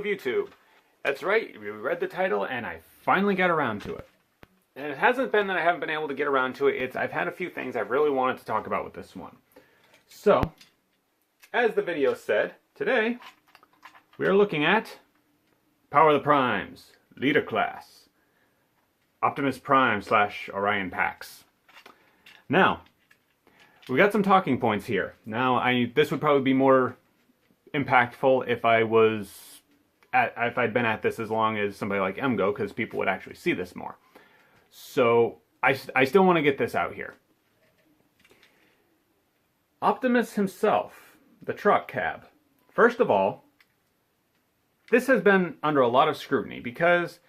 YouTube. That's right, we read the title and I finally got around to it. And it hasn't been that I haven't been able to get around to it, I've had a few things I really wanted to talk about with this one. So, as the video said, today we are looking at Power of the Primes, Leader Class, Optimus Prime / Orion PAX. Now, we got some talking points here. Now, this would probably be more impactful if I'd been at this as long as somebody like MGO, because people would actually see this more. So, I still want to get this out here. Optimus himself, the truck cab. First of all, this has been under a lot of scrutiny because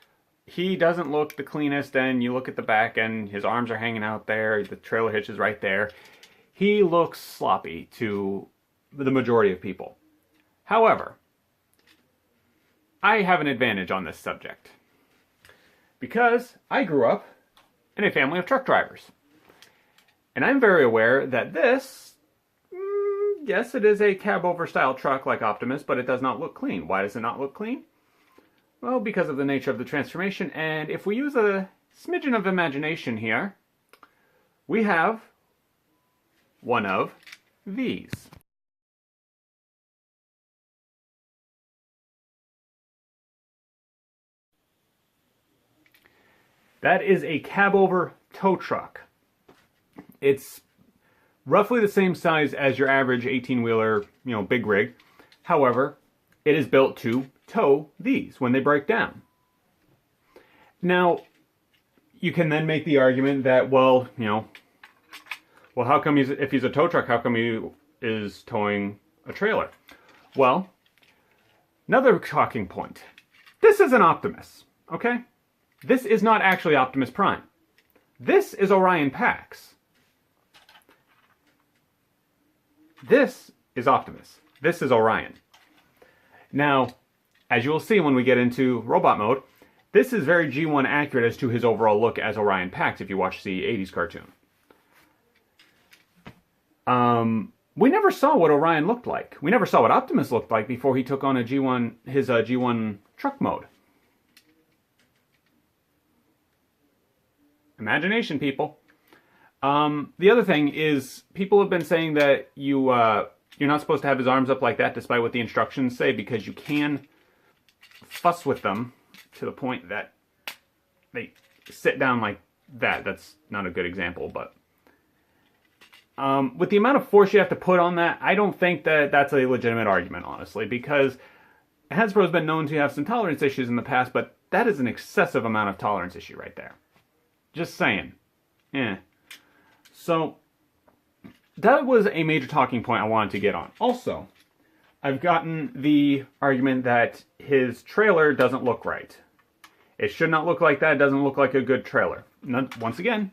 he doesn't look the cleanest, and you look at the back and his arms are hanging out there, the trailer hitch is right there. He looks sloppy to the majority of people. However, I have an advantage on this subject because I grew up in a family of truck drivers. And I'm very aware that this, yes, it is a cab-over style truck like Optimus, but it does not look clean. Why does it not look clean? Well, because of the nature of the transformation, and if we use a smidgen of imagination here, we have one of these. That is a cab-over tow truck. It's roughly the same size as your average 18-wheeler, big rig. However, it is built to tow these when they break down. Now, you can then make the argument that, well, how come if he's a tow truck, how come he is towing a trailer? Well, another talking point. This is an Optimus, okay? This is not actually Optimus Prime. This is Orion PAX. This is Optimus. This is Orion. Now, as you will see when we get into robot mode, this is very G1 accurate as to his overall look as Orion PAX if you watch the 80s cartoon. We never saw what Orion looked like. We never saw what Optimus looked like before he took on his G1 truck mode. Imagination, people. The other thing is, people have been saying that you're not supposed to have his arms up like that, despite what the instructions say, because you can fuss with them to the point that they sit down like that. That's not a good example, but with the amount of force you have to put on that, I don't think that that's a legitimate argument, honestly, because Hasbro has been known to have some tolerance issues in the past, but that is an excessive amount of tolerance issue right there. Just saying. So, that was a major talking point I wanted to get on. Also, I've gotten the argument that his trailer doesn't look right. It should not look like that. It doesn't look like a good trailer. Once again,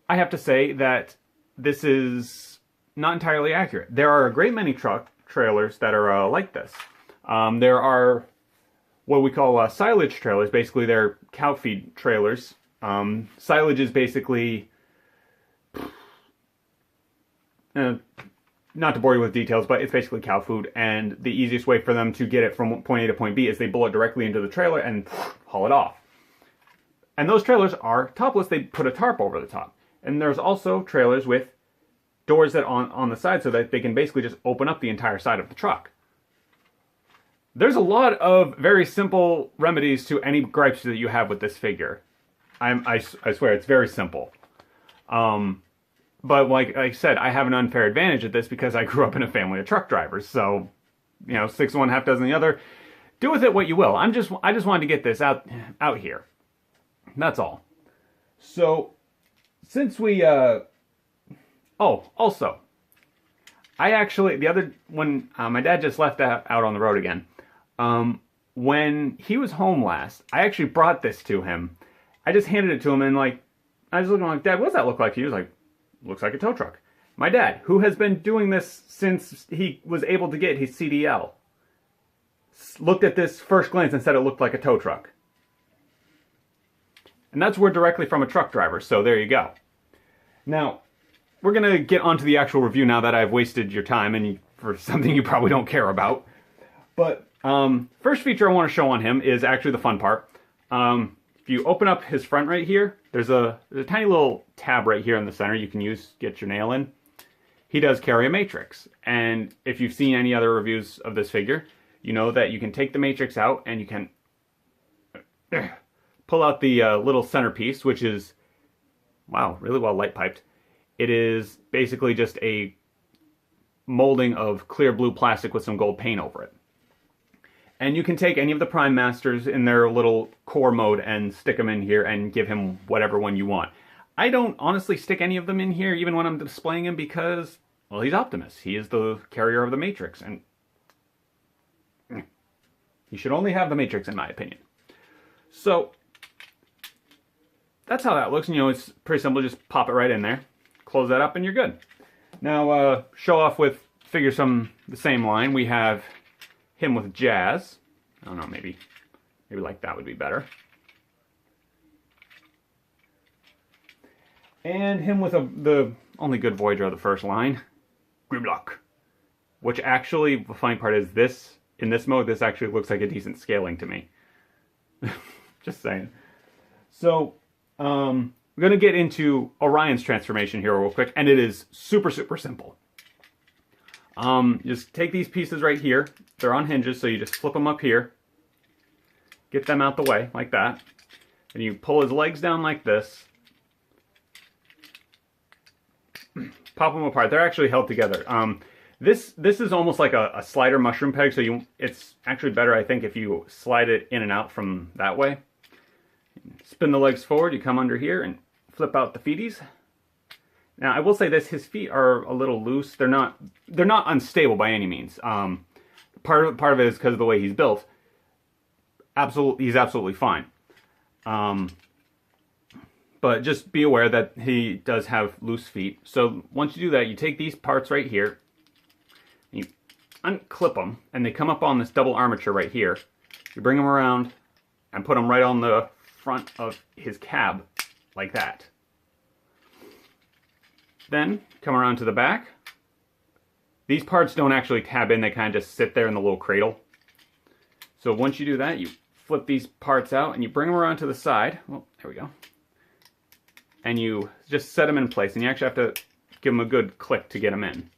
I have to say that this is not entirely accurate. There are a great many truck trailers that are like this. There are what we call silage trailers. Basically, they're cow feed trailers. Silage is basically, not to bore you with details, but it's basically cow food, and the easiest way for them to get it from point A to point B is they blow it directly into the trailer and haul it off. And those trailers are topless. They put a tarp over the top. And there's also trailers with doors that on the side so that they can basically just open up the entire side of the truck. There's a lot of very simple remedies to any gripes that you have with this figure. I swear, it's very simple. But like I said, I have an unfair advantage at this because I grew up in a family of truck drivers. So, 6 of one, half dozen the other. Do with it what you will. I just wanted to get this out here. That's all. So, since we, also, when my dad just left out on the road again, when he was home last, I actually brought this to him. I just handed it to him, and I was looking like, Dad, what does that look like? He was like, looks like a tow truck. My dad, who has been doing this since he was able to get his CDL, looked at this first glance and said it looked like a tow truck. And that's word directly from a truck driver, so there you go. Now, we're going to get onto the actual review now that I've wasted your time and for something you probably don't care about. But First feature I want to show on him is actually the fun part. If you open up his front right here, there's a tiny little tab right here in the center you can use, get your nail in. He does carry a matrix, and if you've seen any other reviews of this figure, you know that you can take the matrix out and you can pull out the little centerpiece, which is, wow, really well light piped. It is basically just a molding of clear blue plastic with some gold paint over it. And you can take any of the Prime Masters in their little core mode and stick them in here and give him whatever one you want. I don't honestly stick any of them in here, even when I'm displaying him, because, well, he's Optimus. He is the carrier of the Matrix, and he should only have the Matrix, in my opinion. So, that's how that looks. And, you know, it's pretty simple. Just pop it right in there, close that up, and you're good. Now, show off with figures from the same line. We have him with Jazz. I don't know, maybe like that would be better. And him with the only good Voyager of the first line, Grimlock. Which actually, the funny part is this, in this mode, this actually looks like a decent scaling to me. Just saying. So, we're going to get into Orion's transformation here real quick, and it is super, super simple. Just take these pieces right here. They're on hinges, so you just flip them up here. Get them out the way, like that. And you pull his legs down like this. Pop them apart. They're actually held together. This is almost like a slider mushroom peg, so it's actually better, I think, if you slide it in and out from that way. Spin the legs forward, you come under here and flip out the feeties. Now, I will say this, his feet are a little loose. They're not unstable by any means. Part of it is because of the way he's built. He's absolutely fine. But just be aware that he does have loose feet. So once you do that, you take these parts right here, you unclip them, and they come up on this double armature right here. You bring them around and put them right on the front of his cab, like that. Then, come around to the back. These parts don't actually tab in, they kind of just sit there in the little cradle. So once you do that, you flip these parts out and you bring them around to the side. Well, there we go. And you just set them in place, and you actually have to give them a good click to get them in.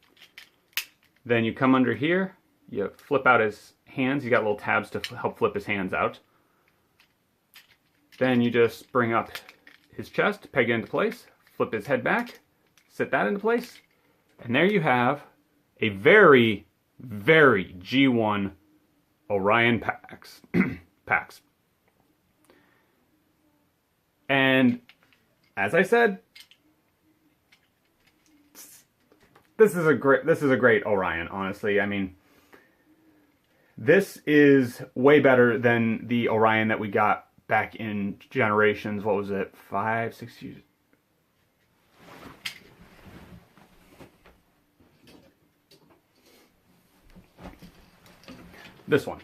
Then you come under here, you flip out his hands. You got little tabs to help flip his hands out. Then you just bring up his chest, peg it into place, flip his head back, sit that into place, and there you have a very, very G1 Orion PAX. PAX. And as I said, this is a great Orion, honestly. I mean, this is way better than the Orion that we got back in Generations, what was it, 5, 6 years? This one.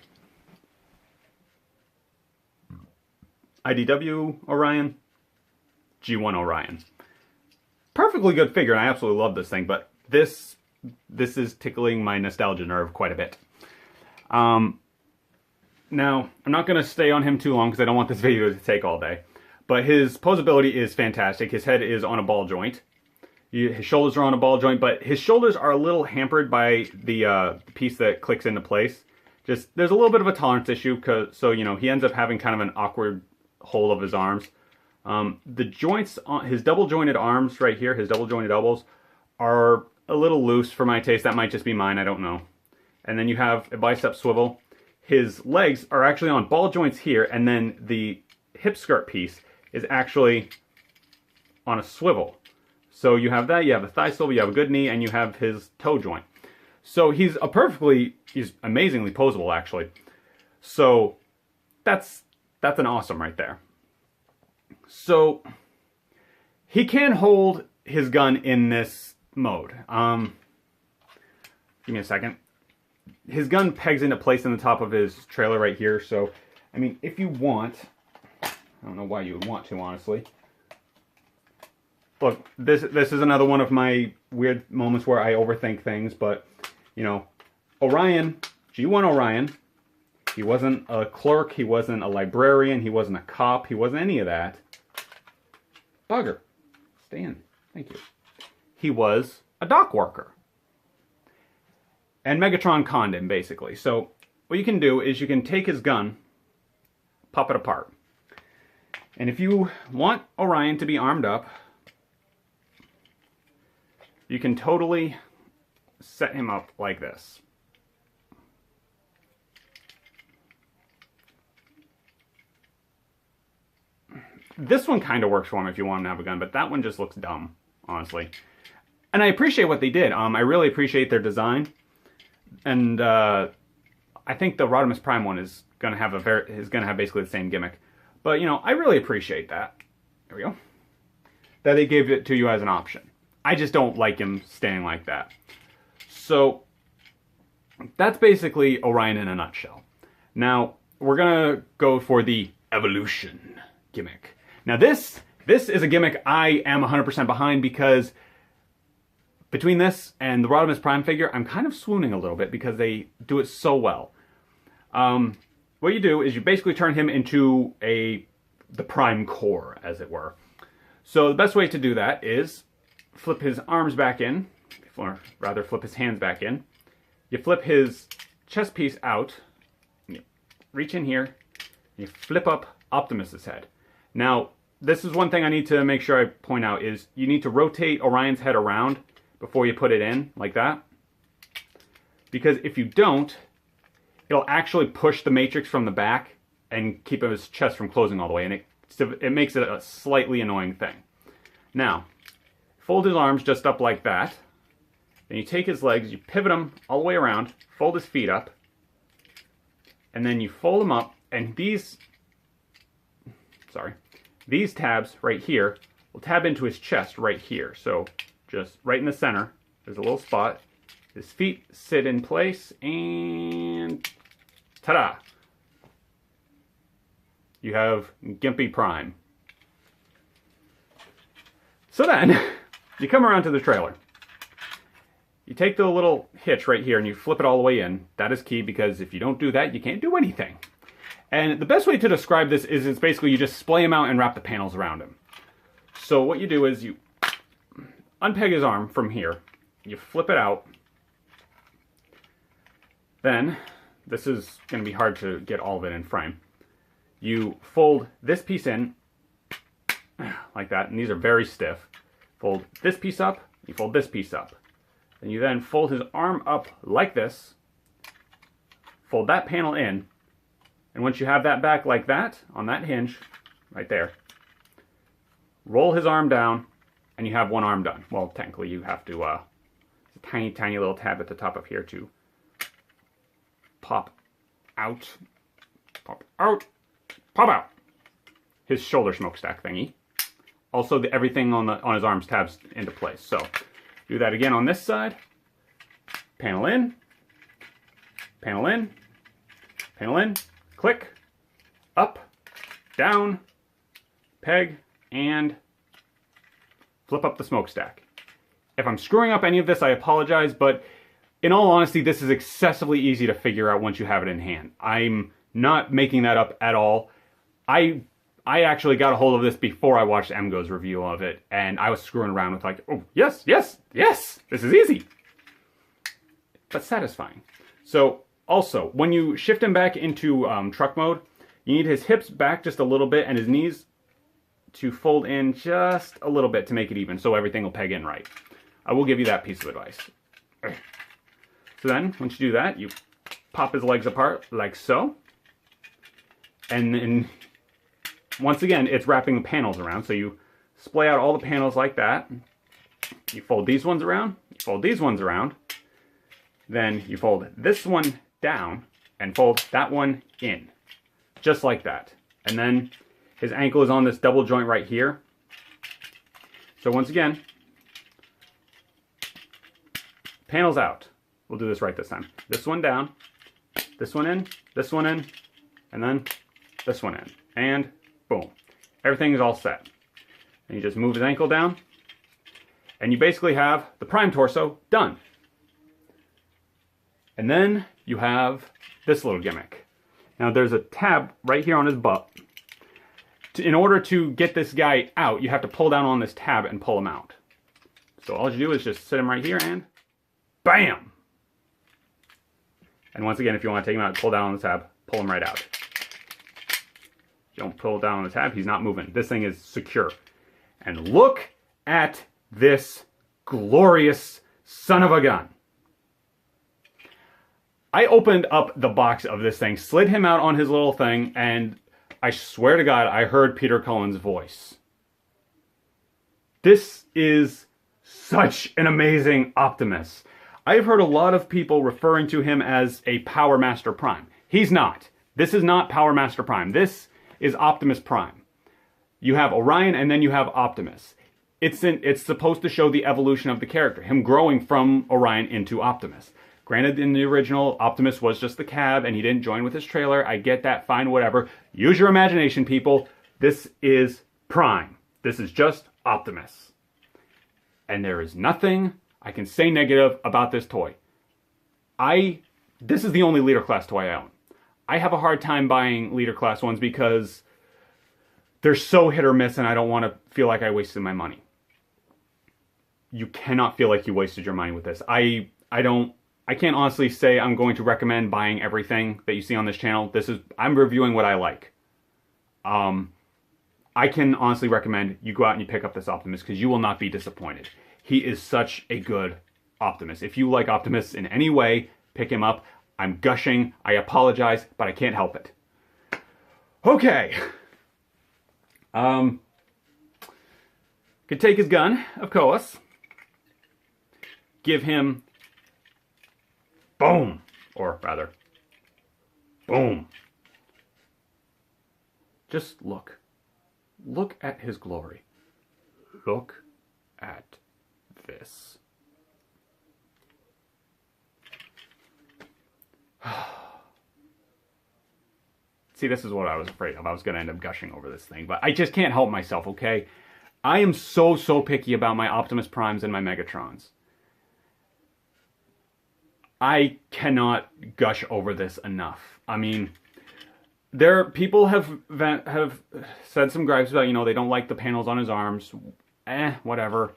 IDW Orion, G1 Orion. Perfectly good figure, and I absolutely love this thing, but this is tickling my nostalgia nerve quite a bit. Now, I'm not going to stay on him too long because I don't want this video to take all day. But his posability is fantastic. His head is on a ball joint. His shoulders are on a ball joint, but his shoulders are a little hampered by the piece that clicks into place. Just, there's a little bit of a tolerance issue, so, you know, he ends up having kind of an awkward hold of his arms. The joints on his double jointed arms right here, his double jointed elbows, are a little loose for my taste. That might just be mine, I don't know. And then you have a bicep swivel. His legs are actually on ball joints here, and then the hip skirt piece is actually on a swivel. So you have that, you have a thigh swivel, you have a good knee, and you have his toe joint. So he's amazingly posable, actually. So that's an awesome right there. So he can hold his gun in this mode. Give me a second. His gun pegs into place in the top of his trailer right here. So, I mean, if you want, I don't know why you would want to, honestly. Look, this is another one of my weird moments where I overthink things, but, you know, Orion, G1 Orion, He wasn't a clerk, he wasn't a librarian, he wasn't a cop, he wasn't any of that. Bugger. Stay in. Thank you. He was a dock worker. And Megatron conned him, basically. So what you can do is you can take his gun, pop it apart. And if you want Orion to be armed up, you can totally set him up like this. This one kind of works for him if you want him to have a gun, but that one just looks dumb, honestly. And I appreciate what they did. I really appreciate their design. And I think the Rodimus Prime one is gonna have basically the same gimmick. But you know, I really appreciate that. There we go. That they gave it to you as an option. I just don't like him standing like that. So that's basically Orion in a nutshell. Now we're gonna go for the evolution gimmick. Now this is a gimmick I am 100% behind, because between this and the Rodimus Prime figure, I'm kind of swooning a little bit because they do it so well. What you do is you basically turn him into the Prime Core, as it were. So the best way to do that is flip his arms back in, or rather flip his hands back in. You flip his chest piece out, you reach in here, and you flip up Optimus's head. Now, this is one thing I need to make sure I point out, is you need to rotate Orion's head around before you put it in, like that. Because if you don't, it'll actually push the matrix from the back and keep his chest from closing all the way, and it makes it a slightly annoying thing. Now, fold his arms just up like that. Then you take his legs, you pivot them all the way around, fold his feet up, and then you fold them up, and these tabs right here will tab into his chest right here. So just right in the center, there's a little spot. His feet sit in place, and ta-da! You have Gimpy Prime. So then, you come around to the trailer. You take the little hitch right here and you flip it all the way in. That is key, because if you don't do that, you can't do anything. And the best way to describe this is it's basically you just splay him out and wrap the panels around him. So what you do is you unpeg his arm from here. You flip it out. Then, this is going to be hard to get all of it in frame. You fold this piece in, like that, and these are very stiff. Fold this piece up, you fold this piece up. And you then fold his arm up like this, fold that panel in, and once you have that back like that, on that hinge, right there, roll his arm down, and you have one arm done. Well, technically you have to, a tiny, tiny little tab at the top of here to pop out, pop out, pop out his shoulder smokestack thingy. Also, everything on his arms tabs into place. So, do that again on this side. Panel in, panel in, panel in, click, up, down, peg, and flip up the smokestack. If I'm screwing up any of this, I apologize, but in all honesty, this is excessively easy to figure out once you have it in hand. I'm not making that up at all. I actually got a hold of this before I watched MGo's review of it, and I was screwing around with like, oh, yes, yes, yes, this is easy. But satisfying. So, also, when you shift him back into truck mode, you need his hips back just a little bit and his knees to fold in just a little bit to make it even, so everything will peg in right. I will give you that piece of advice. So then, once you do that, you pop his legs apart like so. And then, once again, it's wrapping the panels around. So you splay out all the panels like that. You fold these ones around. You fold these ones around. Then you fold this one down and fold that one in. Just like that. And then his ankle is on this double joint right here. So once again, panels out. We'll do this right this time. This one down, this one in, and then this one in. And boom. Everything is all set. And you just move his ankle down, and you basically have the Prime torso done. And then you have this little gimmick. Now there's a tab right here on his butt. In order to get this guy out, you have to pull down on this tab and pull him out. So all you do is just sit him right here and bam! And once again, if you want to take him out, pull down on the tab, pull him right out. You don't pull down on the tab, he's not moving. This thing is secure. And look at this glorious son of a gun. I opened up the box of this thing, slid him out on his little thing, and I swear to God, I heard Peter Cullen's voice. This is such an amazing Optimus. I've heard a lot of people referring to him as a Power Master Prime. He's not. This is not Power Master Prime. This is Optimus Prime. You have Orion and then you have Optimus. It's supposed to show the evolution of the character, him growing from Orion into Optimus. Granted, in the original, Optimus was just the cab and he didn't join with his trailer. I get that, fine, whatever. Use your imagination, people. This is Prime. This is just Optimus. And there is nothing I can say negative about this toy. This is the only leader class toy I own. I have a hard time buying leader class ones because they're so hit or miss and I don't want to feel like I wasted my money. You cannot feel like you wasted your money with this. I can't honestly say I'm going to recommend buying everything that you see on this channel. I'm reviewing what I like. I can honestly recommend you go out and you pick up this Optimus because you will not be disappointed. He is such a good Optimus. If you like Optimus in any way, pick him up. I'm gushing. I apologize, but I can't help it. Okay. Could take his gun, of course. Give him boom, or rather, boom. Just look. Look at his glory. Look at this. See, this is what I was afraid of. I was going to end up gushing over this thing, but I just can't help myself, okay? I am so picky about my Optimus Primes and my Megatrons. I cannot gush over this enough. I mean, people have said some gripes about, they don't like the panels on his arms. Whatever.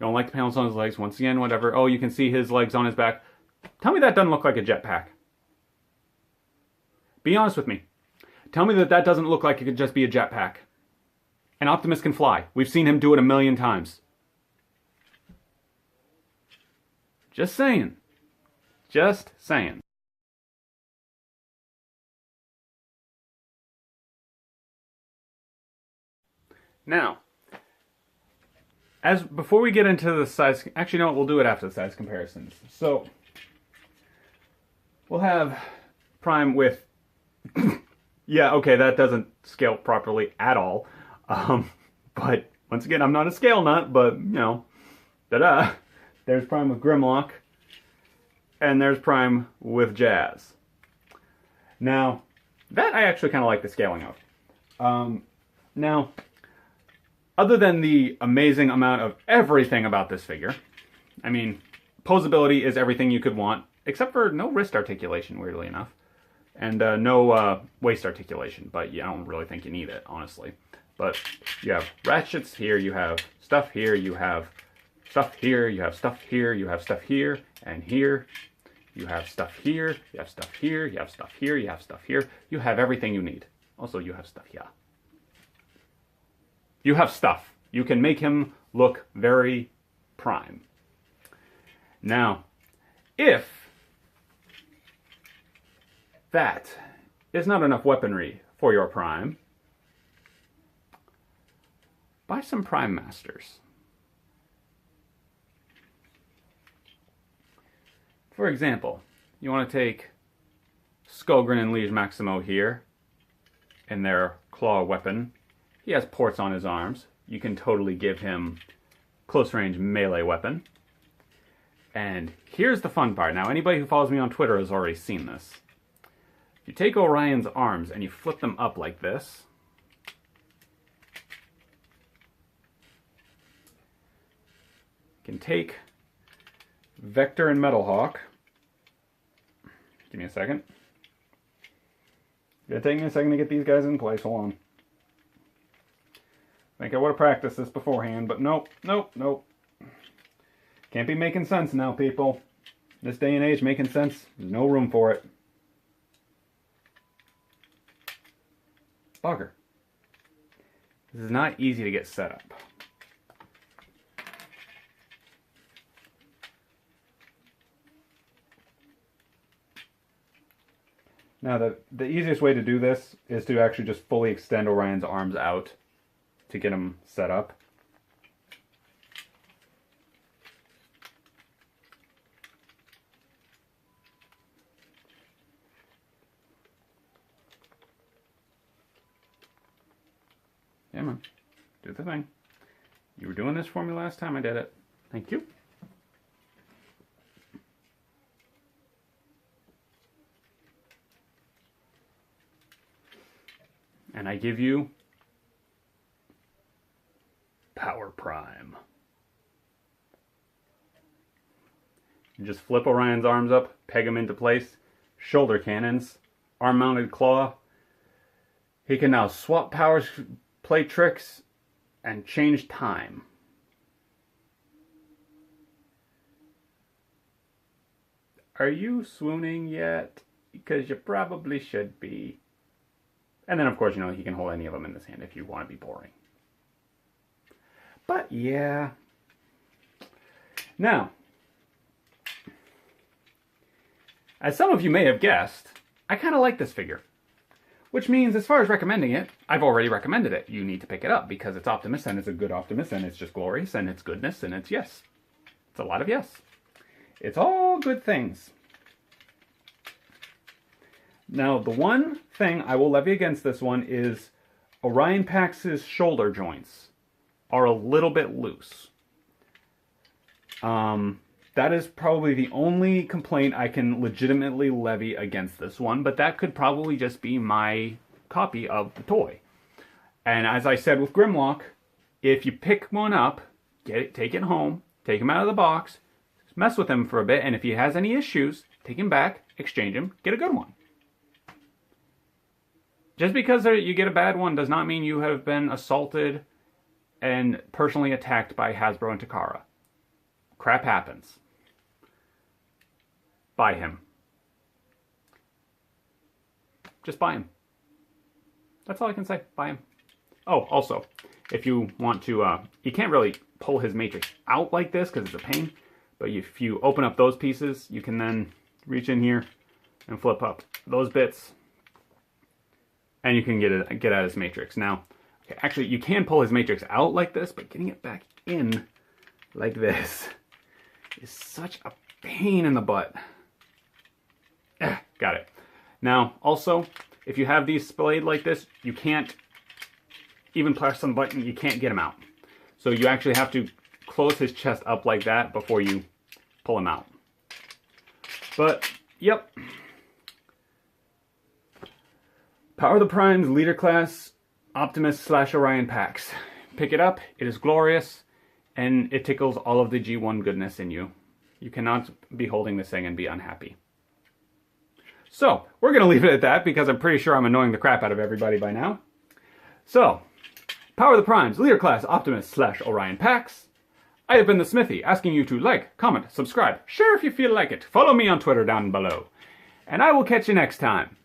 You don't like the panels on his legs. Once again, whatever. Oh, you can see his legs on his back. Tell me that doesn't look like a jetpack. Be honest with me. Tell me that doesn't look like it could just be a jetpack. And Optimus can fly. We've seen him do it a million times. Just saying. Just saying. Now, before we get into the size, actually, no, we'll do it after the size comparisons. So, we'll have Prime with, yeah, okay, that doesn't scale properly at all. But once again, I'm not a scale nut, but ta-da. There's Prime with Grimlock, and there's Prime with Jazz. Now, that I actually kind of like the scaling of. Now, other than the amazing amount of everything about this figure, I mean, posability is everything you could want, except for no wrist articulation, weirdly enough, and no waist articulation, but yeah, I don't really think you need it, honestly. But you have ratchets here, you have stuff here, you have stuff here, you have stuff here, you have stuff here, and here. You have stuff here, you have stuff here, you have stuff here, you have stuff here. You have everything you need. Also, you have stuff here. You have stuff. You can make him look very Prime. Now, if that is not enough weaponry for your Prime, buy some Prime Masters. For example, you want to take Skullgrin and Liege Maximo here in their claw weapon. He has ports on his arms. You can totally give him close-range melee weapon. And here's the fun part. Now, anybody who follows me on Twitter has already seen this. If you take Orion's arms and you flip them up like this, you can take Vector and Metalhawk. Give me a second. It'll take me a second to get these guys in place. Hold on. I think I would have practiced this beforehand, but nope, nope, nope. Can't be making sense now, people. This day and age, making sense, there's no room for it. Bugger. This is not easy to get set up. Now, the easiest way to do this is to actually just fully extend Orion's arms out to get him set up. Yeah, man. Do the thing. You were doing this for me last time I did it. Thank you. And I give you Power Prime. You just flip Orion's arms up, peg him into place, shoulder cannons, arm-mounted claw. He can now swap powers, play tricks, and change time. Are you swooning yet? Because you probably should be. And then, of course, you know, he can hold any of them in his hand if you want to be boring. But, yeah. Now, as some of you may have guessed, I kind of like this figure. Which means, as far as recommending it, I've already recommended it. You need to pick it up because it's Optimus, and it's a good Optimus, and it's just glorious, and it's goodness, and it's yes. It's a lot of yes. It's all good things. Now, the one thing I will levy against this one is Orion PAX's shoulder joints are a little bit loose. That is probably the only complaint I can legitimately levy against this one, but that could probably just be my copy of the toy. And as I said with Grimlock, if you pick one up, take it home, take him out of the box, mess with him for a bit, and if he has any issues, take him back, exchange him, get a good one. Just because you get a bad one does not mean you have been assaulted and personally attacked by Hasbro and Takara. Crap happens. Buy him. Just buy him. That's all I can say. Buy him. Oh, also, if you want to, you can't really pull his matrix out like this because it's a pain, but if you open up those pieces, you can then reach in here and flip up those bits, and you can get at his matrix. Now, okay, actually, you can pull his matrix out like this, but getting it back in like this is such a pain in the butt. Got it. Now, also, if you have these splayed like this, you can't even press on the button, you can't get him out. So you actually have to close his chest up like that before you pull him out. But, yep. Power of the Primes Leader Class Optimus / Orion PAX. Pick it up, it is glorious, and it tickles all of the G1 goodness in you. You cannot be holding this thing and be unhappy. So, we're going to leave it at that because I'm pretty sure I'm annoying the crap out of everybody by now. So, Power of the Primes Leader Class Optimus / Orion PAX. I have been the Smithy, asking you to like, comment, subscribe, share if you feel like it. Follow me on Twitter down below. And I will catch you next time.